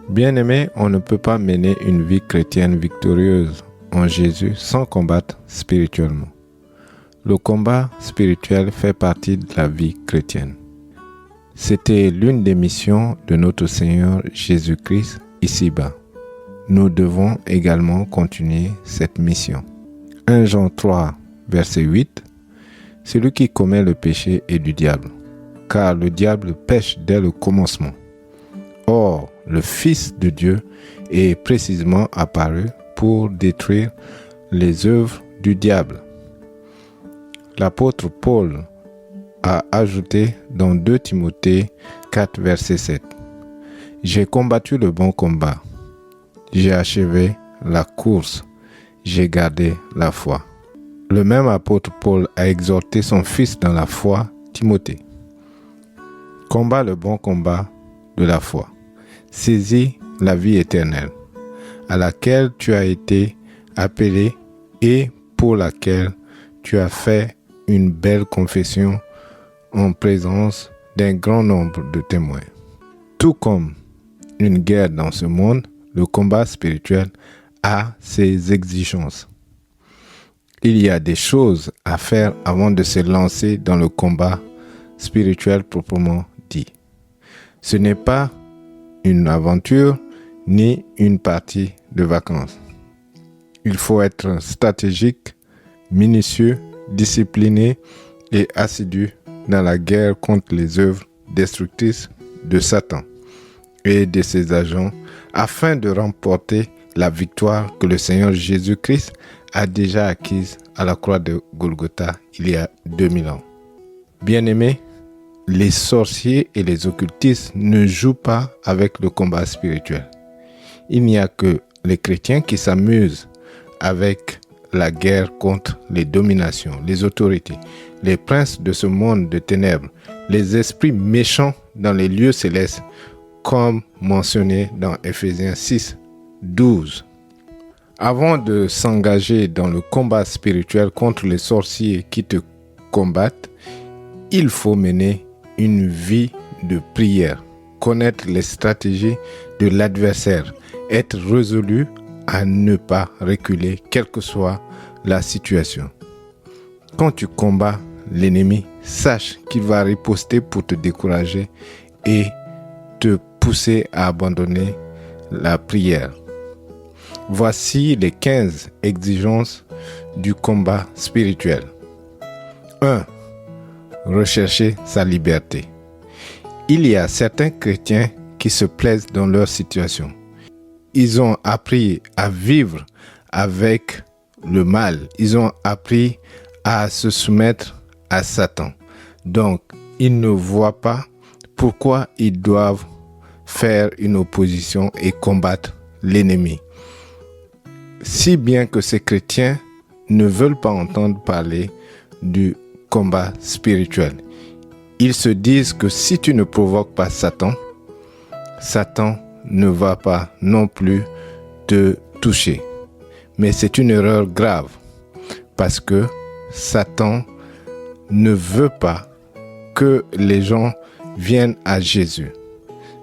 Bien-aimé, on ne peut pas mener une vie chrétienne victorieuse en Jésus sans combattre spirituellement. Le combat spirituel fait partie de la vie chrétienne. C'était l'une des missions de notre Seigneur Jésus-Christ ici-bas. Nous devons également continuer cette mission. 1 Jean 3, verset 8. Celui qui commet le péché est du diable, car le diable pêche dès le commencement. Or, le Fils de Dieu est précisément apparu pour détruire les œuvres du diable. L'apôtre Paul a ajouté dans 2 Timothée 4, verset 7. « J'ai combattu le bon combat, j'ai achevé la course, j'ai gardé la foi. » Le même apôtre Paul a exhorté son fils dans la foi, Timothée. « Combat le bon combat de la foi. Saisis la vie éternelle, à laquelle tu as été appelé et pour laquelle tu as fait une belle confession en présence d'un grand nombre de témoins. » Tout comme une guerre dans ce monde, le combat spirituel a ses exigences. Il y a des choses à faire avant de se lancer dans le combat spirituel proprement dit. Ce n'est pas une aventure ni une partie de vacances. Il faut être stratégique, minutieux, discipliné et assidu dans la guerre contre les œuvres destructrices de Satan et de ses agents afin de remporter la victoire que le Seigneur Jésus-Christ a déjà acquise à la croix de Golgotha il y a 2000 ans. Bien-aimés, les sorciers et les occultistes ne jouent pas avec le combat spirituel. Il n'y a que les chrétiens qui s'amusent avec la guerre contre les dominations, les autorités, les princes de ce monde de ténèbres, les esprits méchants dans les lieux célestes, comme mentionné dans Éphésiens 6, 12. Avant de s'engager dans le combat spirituel contre les sorciers qui te combattent, il faut mener une vie de prière, connaître les stratégies de l'adversaire, être résolu à ne pas reculer, quelle que soit la situation. Quand tu combats l'ennemi, sache qu'il va riposter pour te décourager et te pousser à abandonner la prière. Voici les 15 exigences du combat spirituel. 1. Rechercher sa liberté. Il y a certains chrétiens qui se plaisent dans leur situation. Ils ont appris à vivre avec le mal. Ils ont appris à se soumettre à Satan. Donc, ils ne voient pas pourquoi ils doivent faire une opposition et combattre l'ennemi. Si bien que ces chrétiens ne veulent pas entendre parler du combat spirituel. Ils se disent que si tu ne provoques pas Satan, Satan ne va pas non plus te toucher. Mais c'est une erreur grave parce que Satan ne veut pas que les gens viennent à Jésus.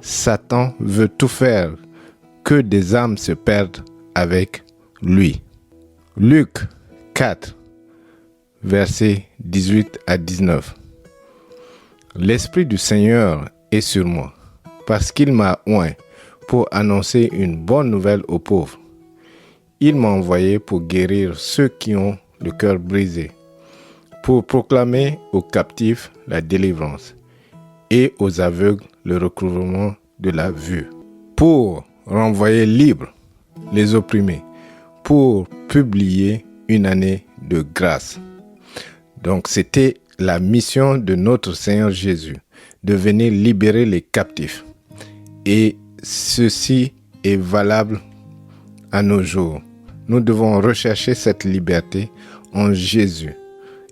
Satan veut tout faire que des âmes se perdent avec lui. Luc 4, versets 18 à 19. L'Esprit du Seigneur est sur moi, parce qu'il m'a oint pour annoncer une bonne nouvelle aux pauvres. Il m'a envoyé pour guérir ceux qui ont le cœur brisé, pour proclamer aux captifs la délivrance et aux aveugles le recouvrement de la vue, pour renvoyer libres les opprimés, pour publier une année de grâce. Donc c'était la mission de notre Seigneur Jésus, de venir libérer les captifs. Et ceci est valable à nos jours. Nous devons rechercher cette liberté en Jésus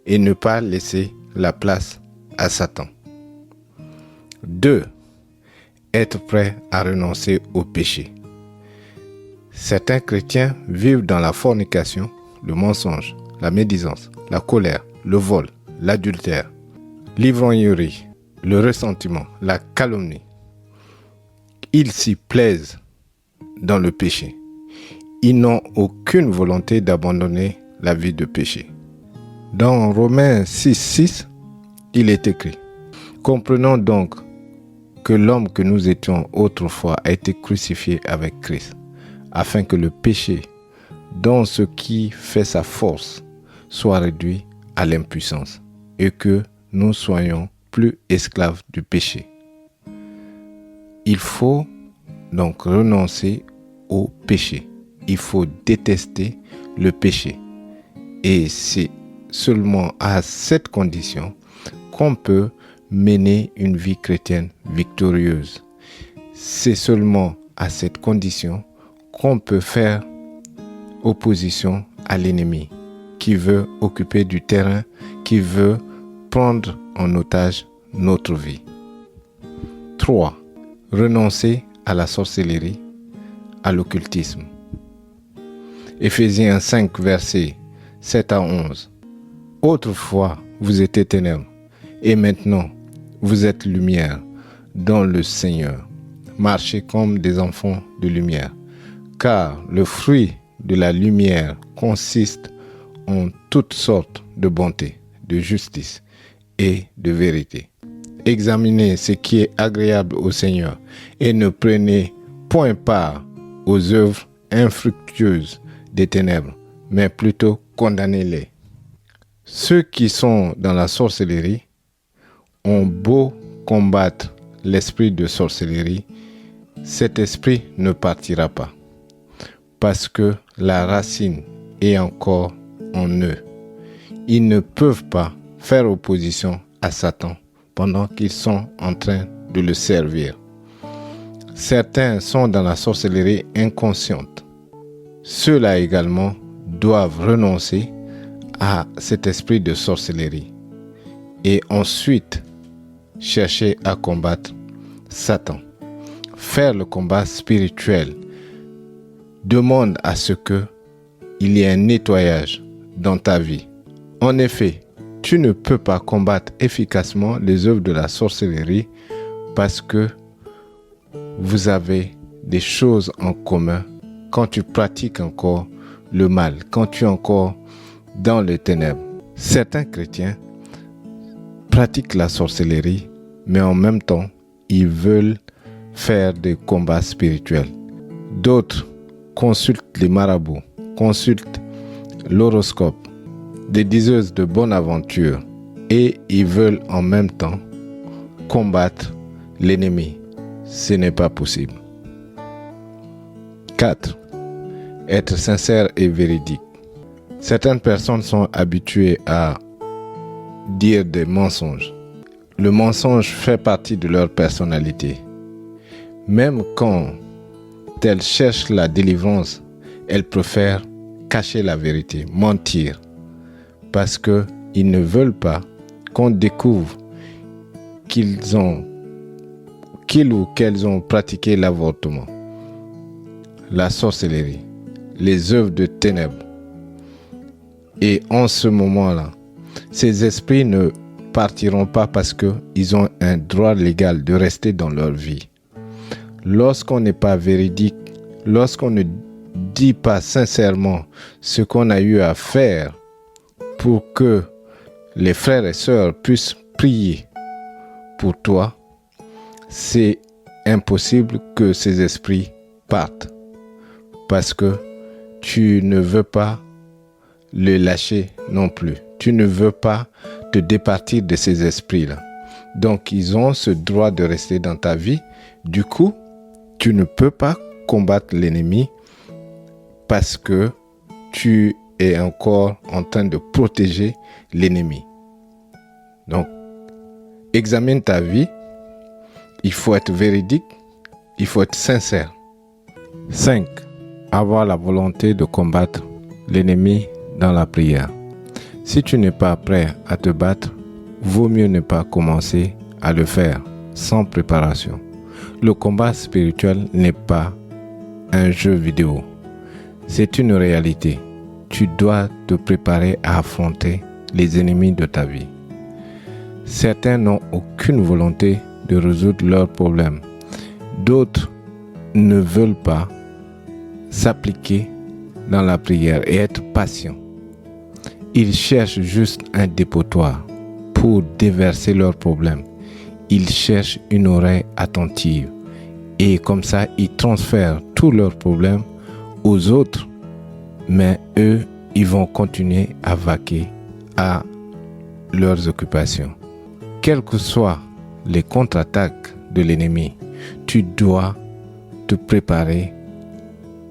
et ne pas laisser la place à Satan. 2. Être prêt à renoncer au péché. Certains chrétiens vivent dans la fornication, le mensonge, la médisance, la colère, le vol, l'adultère, l'ivrognerie, le ressentiment, la calomnie. Ils s'y plaisent dans le péché. Ils n'ont aucune volonté d'abandonner la vie de péché. Dans Romains 6:6, il est écrit: « Comprenons donc que l'homme que nous étions autrefois a été crucifié avec Christ, afin que le péché, dont ce qui fait sa force, soit réduit à l'impuissance, et que nous soyons plus esclaves du péché. » Il faut donc renoncer au péché. Il faut détester le péché. Et c'est seulement à cette condition qu'on peut mener une vie chrétienne victorieuse. C'est seulement à cette condition qu'on peut faire opposition à l'ennemi qui veut occuper du terrain, qui veut prendre en otage notre vie. 3. Renoncer à la sorcellerie, à l'occultisme. Éphésiens 5, versets 7 à 11. Autrefois, vous étiez ténèbres, et maintenant, vous êtes lumière dans le Seigneur. Marchez comme des enfants de lumière, car le fruit de la lumière consiste en toutes sortes de bonté, de justice et de vérité. Examinez ce qui est agréable au Seigneur et ne prenez point part aux œuvres infructueuses des ténèbres, mais plutôt condamnez-les. Ceux qui sont dans la sorcellerie ont beau combattre l'esprit de sorcellerie, cet esprit ne partira pas, parce que la racine est encore en eux. Ils ne peuvent pas faire opposition à Satan pendant qu'ils sont en train de le servir. Certains sont dans la sorcellerie inconsciente. Ceux-là également doivent renoncer à cet esprit de sorcellerie et ensuite chercher à combattre Satan. Faire le combat spirituel demande à ce que il y ait un nettoyage dans ta vie. En effet, tu ne peux pas combattre efficacement les œuvres de la sorcellerie parce que vous avez des choses en commun quand tu pratiques encore le mal, quand tu es encore dans les ténèbres. Certains chrétiens pratiquent la sorcellerie, mais en même temps, ils veulent faire des combats spirituels. D'autres consultent les marabouts, consultent l'horoscope, des diseuses de bonne aventure, et ils veulent en même temps combattre l'ennemi. Ce n'est pas possible. 4. Être sincère et véridique. Certaines personnes sont habituées à dire des mensonges. Le mensonge fait partie de leur personnalité. Même quand elles cherchent la délivrance, elles préfèrent cacher la vérité, mentir, parce qu'ils ne veulent pas qu'on découvre qu'ils ou qu'elles ont pratiqué l'avortement, la sorcellerie, les œuvres de ténèbres. Et en ce moment-là, ces esprits ne partiront pas parce qu'ils ont un droit légal de rester dans leur vie. Lorsqu'on n'est pas véridique, lorsqu'on ne dit pas sincèrement ce qu'on a eu à faire pour que les frères et sœurs puissent prier pour toi, c'est impossible que ces esprits partent parce que tu ne veux pas les lâcher non plus. Tu ne veux pas te départir de ces esprits-là. Donc, ils ont ce droit de rester dans ta vie. Du coup, tu ne peux pas combattre l'ennemi parce que tu es encore en train de protéger l'ennemi. Donc, examine ta vie. Il faut être véridique. Il faut être sincère. 5. Avoir la volonté de combattre l'ennemi dans la prière. Si tu n'es pas prêt à te battre, vaut mieux ne pas commencer à le faire sans préparation. Le combat spirituel n'est pas un jeu vidéo. C'est une réalité. Tu dois te préparer à affronter les ennemis de ta vie. Certains n'ont aucune volonté de résoudre leurs problèmes. D'autres ne veulent pas s'appliquer dans la prière et être patient. Ils cherchent juste un dépotoir pour déverser leurs problèmes. Ils cherchent une oreille attentive. Et comme ça, ils transfèrent tous leurs problèmes aux autres. Mais eux, ils vont continuer à vaquer à leurs occupations. Quelles que soient les contre-attaques de l'ennemi, tu dois te préparer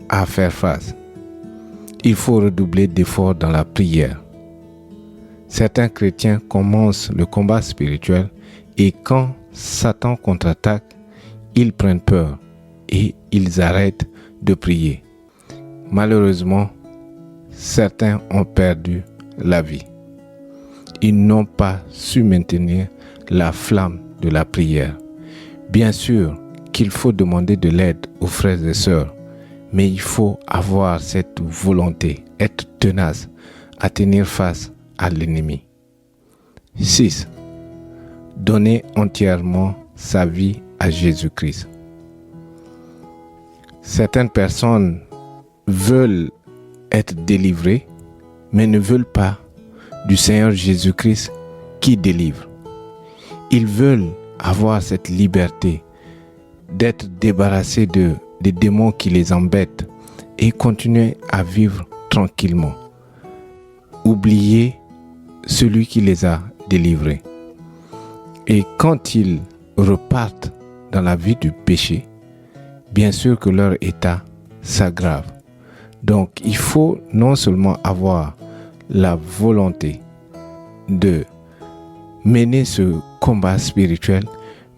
à faire face. Il faut redoubler d'efforts dans la prière. Certains chrétiens commencent le combat spirituel et quand Satan contre-attaque, ils prennent peur et ils arrêtent de prier. Malheureusement, certains ont perdu la vie. Ils n'ont pas su maintenir la flamme de la prière. Bien sûr qu'il faut demander de l'aide aux frères et sœurs, mais il faut avoir cette volonté, être tenace à tenir face à l'ennemi. 6. Donner entièrement sa vie à Jésus-Christ. Certaines personnes veulent être délivrées, mais ne veulent pas du Seigneur Jésus-Christ qui délivre. Ils veulent avoir cette liberté d'être débarrassés des démons qui les embêtent et continuer à vivre tranquillement. Oublier celui qui les a délivrés. Et quand ils repartent dans la vie du péché, bien sûr que leur état s'aggrave. Donc, il faut non seulement avoir la volonté de mener ce combat spirituel,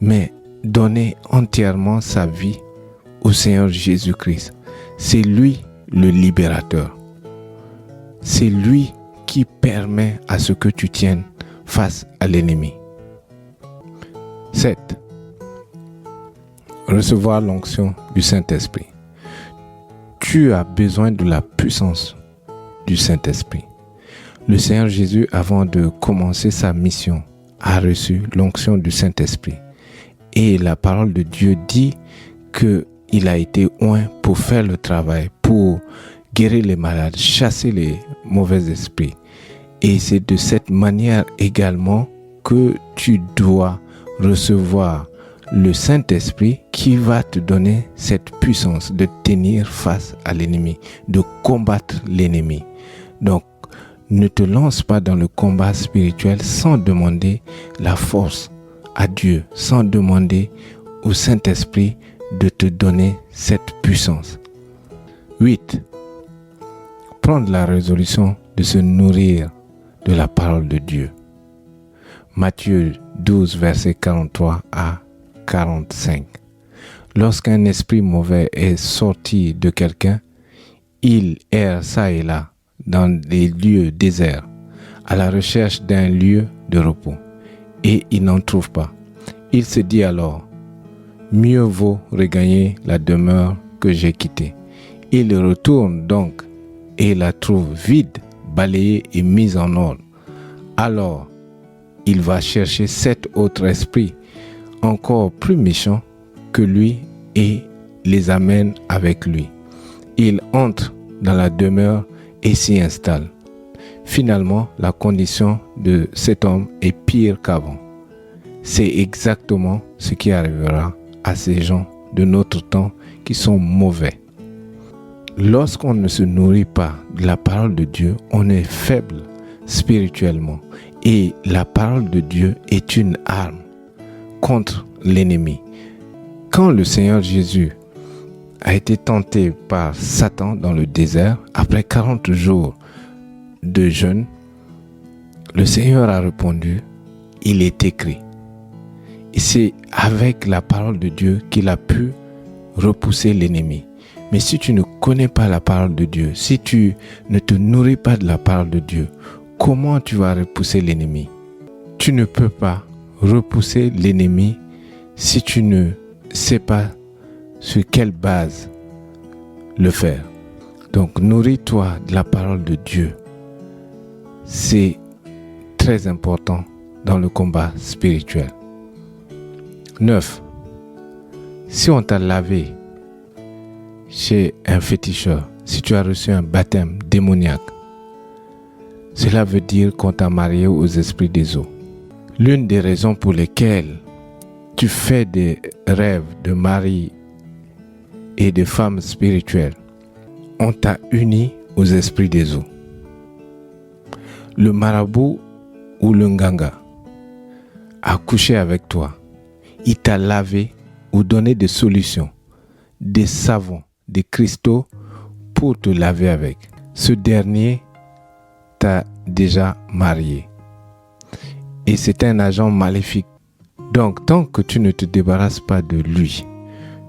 mais donner entièrement sa vie au Seigneur Jésus-Christ. C'est lui le libérateur. C'est lui qui permet à ce que tu tiennes face à l'ennemi. 7. Recevoir l'onction du Saint-Esprit. Tu as besoin de la puissance du Saint-Esprit. Le Seigneur Jésus, avant de commencer sa mission, a reçu l'onction du Saint-Esprit. Et la parole de Dieu dit qu'il a été oint pour faire le travail, pour guérir les malades, chasser les mauvais esprits. Et c'est de cette manière également que tu dois recevoir le Saint-Esprit qui va te donner cette puissance de tenir face à l'ennemi, de combattre l'ennemi. Donc, ne te lance pas dans le combat spirituel sans demander la force à Dieu, sans demander au Saint-Esprit de te donner cette puissance. 8. Prendre la résolution de se nourrir de la parole de Dieu. Matthieu 12, verset 43 à 45. Lorsqu'un esprit mauvais est sorti de quelqu'un, il erre çà et là dans les lieux déserts, à la recherche d'un lieu de repos, et il n'en trouve pas. Il se dit alors, mieux vaut regagner la demeure que j'ai quittée. Il retourne donc et la trouve vide, balayée et mise en ordre. Alors, il va chercher 7 autres esprits, encore plus méchants que lui, et les amène avec lui. Il entre dans la demeure et s'y installe. Finalement, la condition de cet homme est pire qu'avant. C'est exactement ce qui arrivera à ces gens de notre temps qui sont mauvais. Lorsqu'on ne se nourrit pas de la parole de Dieu, on est faible spirituellement. Et la parole de Dieu est une arme contre l'ennemi. Quand le Seigneur Jésus a été tenté par Satan dans le désert, après 40 jours de jeûne, le Seigneur a répondu, il est écrit. Et c'est avec la parole de Dieu qu'il a pu repousser l'ennemi. Mais si tu ne connais pas la parole de Dieu, si tu ne te nourris pas de la parole de Dieu, comment tu vas repousser l'ennemi? Tu ne peux pas repousser l'ennemi si tu ne sais pas sur quelle base le faire. Donc, nourris-toi de la parole de Dieu. C'est très important dans le combat spirituel. 9. Si on t'a lavé, chez un féticheur, si tu as reçu un baptême démoniaque, cela veut dire qu'on t'a marié aux esprits des eaux. L'une des raisons pour lesquelles tu fais des rêves de mari et de femme spirituelle, on t'a uni aux esprits des eaux. Le marabout ou le nganga a couché avec toi. Il t'a lavé ou donné des solutions, des savons, des cristaux pour te laver avec. Ce dernier t'a déjà marié. Et c'est un agent maléfique. Donc, tant que tu ne te débarrasses pas de lui,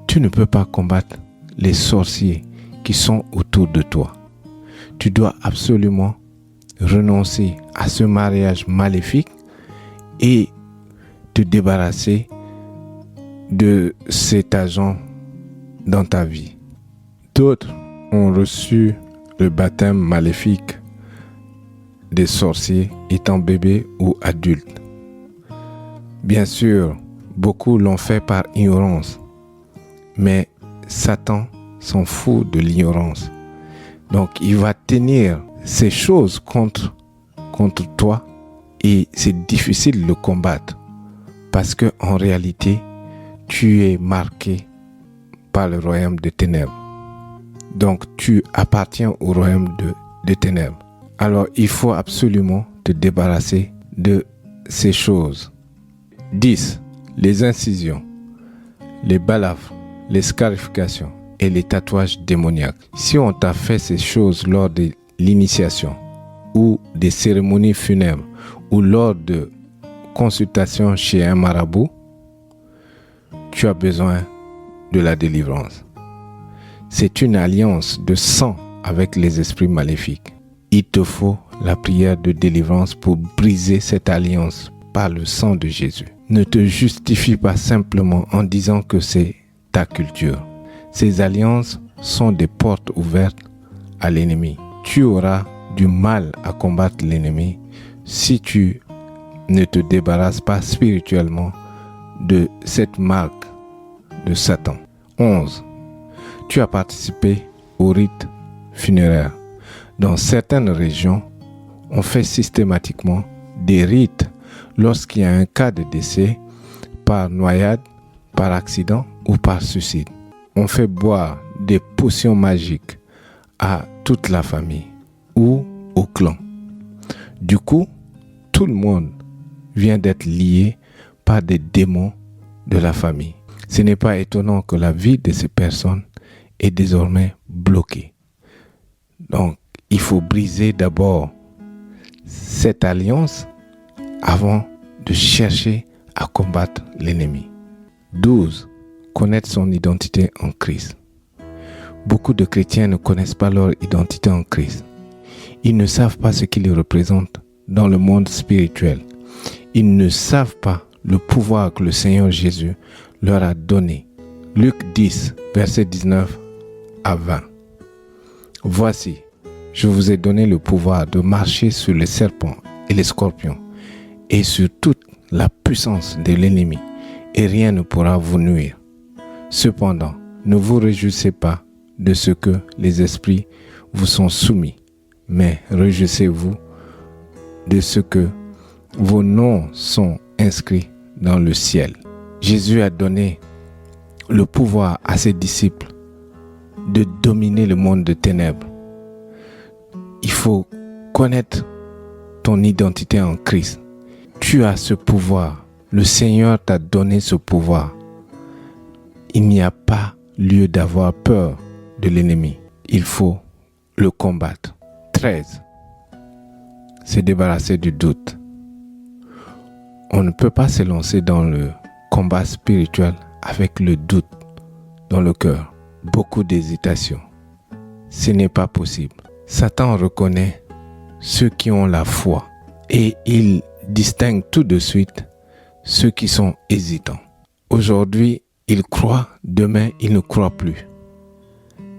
tu ne peux pas combattre les sorciers qui sont autour de toi. Tu dois absolument renoncer à ce mariage maléfique et te débarrasser de cet agent dans ta vie. D'autres ont reçu le baptême maléfique des sorciers étant bébés ou adultes. Bien sûr, beaucoup l'ont fait par ignorance, mais Satan s'en fout de l'ignorance. Donc, il va tenir ces choses contre toi et c'est difficile de le combattre parce que en réalité, tu es marqué par le royaume des ténèbres. Donc, tu appartiens au royaume des ténèbres. Alors, il faut absolument te débarrasser de ces choses. 10. Les incisions, les balafres, les scarifications et les tatouages démoniaques. Si on t'a fait ces choses lors de l'initiation ou des cérémonies funèbres ou lors de consultations chez un marabout, tu as besoin de la délivrance. C'est une alliance de sang avec les esprits maléfiques. Il te faut la prière de délivrance pour briser cette alliance par le sang de Jésus. Ne te justifie pas simplement en disant que c'est ta culture. Ces alliances sont des portes ouvertes à l'ennemi. Tu auras du mal à combattre l'ennemi si tu ne te débarrasses pas spirituellement de cette marque de Satan. 11. Tu as participé au rite funéraire. Dans certaines régions, on fait systématiquement des rites lorsqu'il y a un cas de décès par noyade, par accident ou par suicide. On fait boire des potions magiques à toute la famille ou au clan. Du coup, tout le monde vient d'être lié par des démons de la famille. Ce n'est pas étonnant que la vie de ces personnes est désormais bloquée. Donc, il faut briser d'abord cette alliance avant de chercher à combattre l'ennemi. 12. Connaître son identité en Christ. Beaucoup de chrétiens ne connaissent pas leur identité en Christ. Ils ne savent pas ce qu'ils représentent dans le monde spirituel. Ils ne savent pas le pouvoir que le Seigneur Jésus leur a donné. Luc 10, versets 19 à 20. Voici, je vous ai donné le pouvoir de marcher sur les serpents et les scorpions et sur toute la puissance de l'ennemi, et rien ne pourra vous nuire. Cependant, ne vous réjouissez pas de ce que les esprits vous sont soumis, mais réjouissez-vous de ce que vos noms sont inscrits dans le ciel. Jésus a donné le pouvoir à ses disciples de dominer le monde de ténèbres. Il faut connaître ton identité en Christ. Tu as ce pouvoir. Le Seigneur t'a donné ce pouvoir. Il n'y a pas lieu d'avoir peur de l'ennemi. Il faut le combattre. 13. Se débarrasser du doute. On ne peut pas se lancer dans le combat spirituel avec le doute dans le cœur. Beaucoup d'hésitation. Ce n'est pas possible. Satan reconnaît ceux qui ont la foi et il distingue tout de suite ceux qui sont hésitants. Aujourd'hui, ils croient, demain, ils ne croient plus.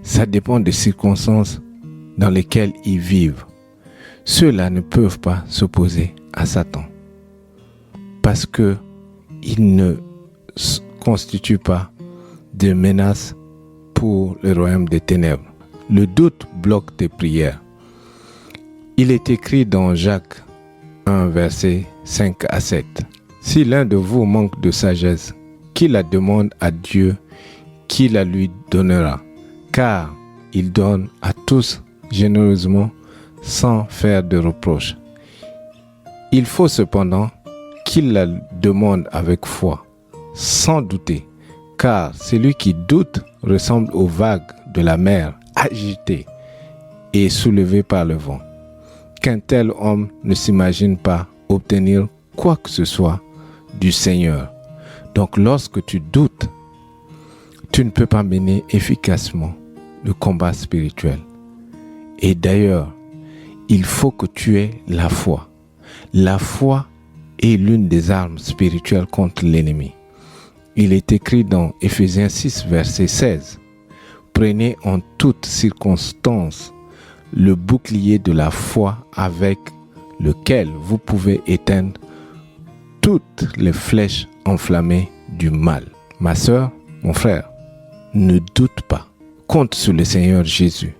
Ça dépend des circonstances dans lesquelles ils vivent. Ceux-là ne peuvent pas s'opposer à Satan parce qu'ils ne constituent pas de menace pour le royaume des ténèbres. Le doute bloque tes prières. Il est écrit dans Jacques 1, versets 5 à 7. Si l'un de vous manque de sagesse, qu'il la demande à Dieu, qui la lui donnera, car il donne à tous généreusement sans faire de reproche. Il faut cependant qu'il la demande avec foi, sans douter, car celui qui doute ressemble aux vagues de la mer agitées et soulevées par le vent. Qu'un tel homme ne s'imagine pas obtenir quoi que ce soit du Seigneur. Donc lorsque tu doutes, tu ne peux pas mener efficacement le combat spirituel. Et d'ailleurs, il faut que tu aies la foi. La foi est l'une des armes spirituelles contre l'ennemi. Il est écrit dans Éphésiens 6, verset 16. Prenez en toutes circonstances le bouclier de la foi avec lequel vous pouvez éteindre toutes les flèches enflammées du mal. Ma sœur, mon frère, ne doute pas. Compte sur le Seigneur Jésus.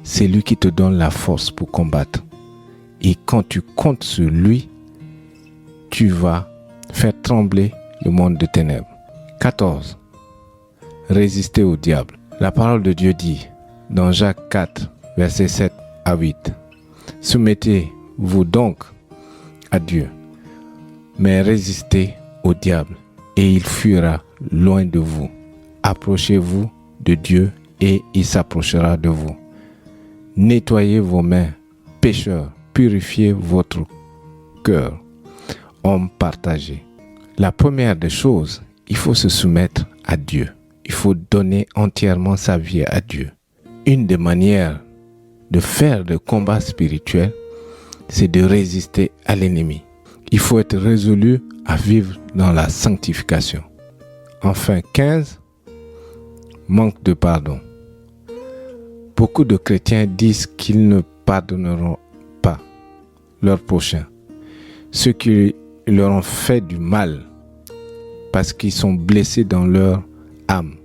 C'est lui qui te donne la force pour combattre. Et quand tu comptes sur lui, tu vas faire trembler le monde de ténèbres. 14. Résister au diable. La parole de Dieu dit dans Jacques 4, versets 7 à 8. Soumettez-vous donc à Dieu, mais résistez au diable et il fuira loin de vous. Approchez-vous de Dieu et il s'approchera de vous. Nettoyez vos mains, pécheurs, purifiez votre cœur, homme partagé. La première des choses, il faut se soumettre à Dieu. Il faut donner entièrement sa vie à Dieu. Une des manières de faire le combat spirituel, c'est de résister à l'ennemi. Il faut être résolu à vivre dans la sanctification. Enfin, 15, manque de pardon. Beaucoup de chrétiens disent qu'ils ne pardonneront pas leurs prochains, ceux qui leur ont fait du mal, parce qu'ils sont blessés dans leur âme.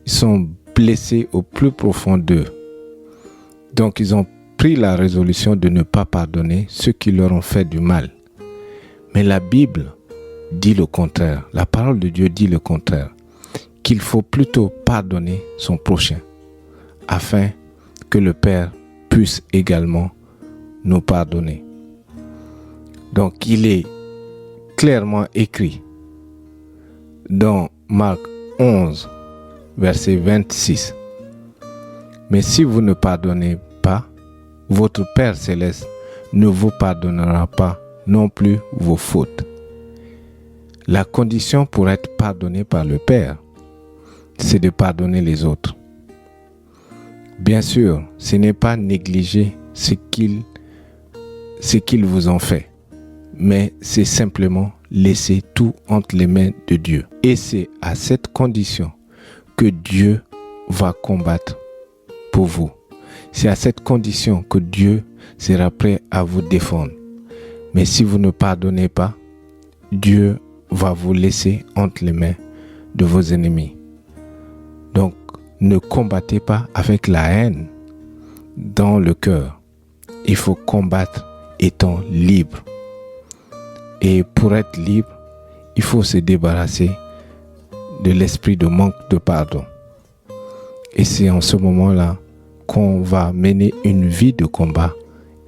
Ils sont blessés au plus profond d'eux. Donc ils ont pris la résolution de ne pas pardonner ceux qui leur ont fait du mal. Mais la Bible dit le contraire. La parole de Dieu dit le contraire. Qu'il faut plutôt pardonner son prochain, afin que le Père puisse également nous pardonner. Donc il est clairement écrit dans Marc 11, verset 26. Mais si vous ne pardonnez pas, votre Père céleste ne vous pardonnera pas non plus vos fautes. La condition pour être pardonné par le Père, c'est de pardonner les autres. Bien sûr, ce n'est pas négliger ce qu'ils vous ont fait, mais c'est simplement laisser tout entre les mains de Dieu. Et c'est à cette condition que Dieu va combattre pour vous. C'est à cette condition que Dieu sera prêt à vous défendre. Mais si vous ne pardonnez pas, Dieu va vous laisser entre les mains de vos ennemis. Donc, ne combattez pas avec la haine dans le cœur. Il faut combattre étant libre. Et pour être libre, il faut se débarrasser de l'esprit de manque de pardon. Et c'est en ce moment-là qu'on va mener une vie de combat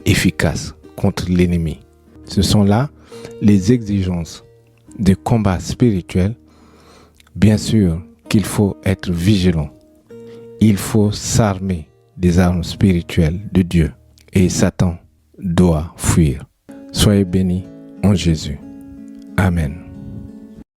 efficace contre l'ennemi. Ce sont là les exigences de combat spirituel. Bien sûr qu'il faut être vigilant. Il faut s'armer des armes spirituelles de Dieu. Et Satan doit fuir. Soyez bénis en Jésus. Amen.